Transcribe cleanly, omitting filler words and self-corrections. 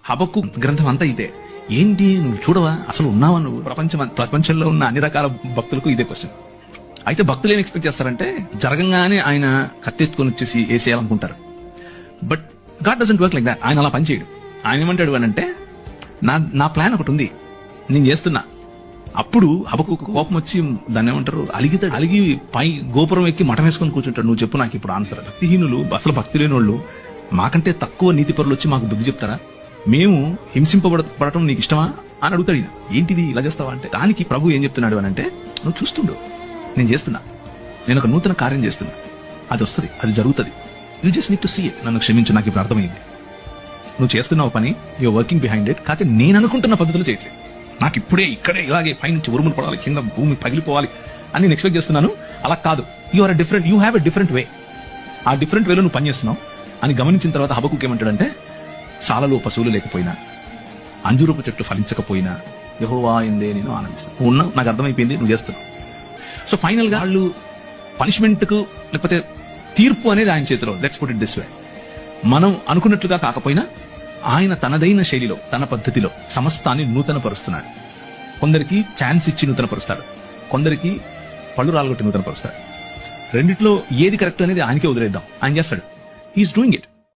హబక్కు గ్రంథం అంతా ఇదే. ఏంటి నువ్వు చూడవా, అసలు ఉన్నావా నువ్వు? ప్రపంచంలో ఉన్న అన్ని రకాల భక్తులకు ఇదే క్వశ్చన్. అయితే భక్తులు ఏం ఎక్స్పెక్ట్ చేస్తారంటే జరగంగానే ఆయన కత్తెత్తుకొని వచ్చేసి వేసేయాలనుకుంటారు. But god doesn't work like that. ఆయన అలా పనిచేయడు. ఆయన ఏమంటాడు అని అంటే, నా ప్లాన్ ఒకటి ఉంది, నేను చేస్తున్నా. అప్పుడు హబక్కు కోపం వచ్చి దాన్ని ఏమంటారు, అలిగితాడు. అలిగి పై గోపురం ఎక్కి మఠం వేసుకొని కూర్చుంటాడు. నువ్వు చెప్పు నాకు ఇప్పుడు ఆన్సర్. భక్తిహీనులు, అసలు భక్తి లేని వాళ్ళు, మాకంటే తక్కువ నీతి పరులు వచ్చి మాకు బుద్ధి చెప్తారా? మేము హింసింపబడటం నీకు ఇష్టమా అని అడుగుతాడు. ఏంటిది ఇలా చేస్తావా అంటే, దానికి ప్రభు ఏం చెప్తున్నాడు అని అంటే, నువ్వు చూస్తుండు, నేను చేస్తున్నా, నేను ఒక నూతన కార్యం చేస్తున్నా, అది వస్తుంది, అది జరుగుతుంది, you just need to see it. నన్ను క్షమించు, నాకు ఇప్పుడు అర్థమైంది. నువ్వు చేస్తున్నావు పని, యూఆర్ వర్కింగ్ బిహైండ్ ఇట్, కాకపోతే నేను అనుకుంటున్న పద్ధతులు చేయట్లేదు. నాకు ఇప్పుడే ఇక్కడే ఇలాగే పైనుంచి ఉరుములు పడాలి, కింద భూమి పగిలిపోవాలి అని నేను ఎక్స్పెక్ట్ చేస్తున్నాను. అలా కాదు. You have a different way. ఆ డిఫరెంట్ వేలో నువ్వు పని చేస్తున్నావు అని గమనించిన తర్వాత హబక్కు ఏమంటాడంటే, సాలలో పశువులు లేకపోయినా, అంజూరపు చెట్లు ఫలించకపోయినా యెహోవా యందే నేను ఆనందిస్తాను. నువ్వు ఉన్నావు, నాకు అర్థమైపోయింది, నువ్వు చేస్తున్నావు. సో ఫైనల్ గా వాళ్ళు పనిష్మెంట్ కు లేకపోతే తీర్పు అనేది ఆయన చేతిలో. Let's put it this way. మనం అనుకున్నట్లుగా కాకపోయినా ఆయన తనదైన శైలిలో, తన పద్ధతిలో సమస్తాన్ని నూతన పరుస్తున్నాడు. కొందరికి ఛాన్స్ ఇచ్చి నూతన పరుస్తాడు, కొందరికి పళ్ళు రాలగొట్టి నూతన పరుస్తాడు. రెండిట్లో ఏది కరెక్ట్ అనేది ఆయనకే వదిలేద్దాం, ఆయన చేస్తాడు. He's doing it.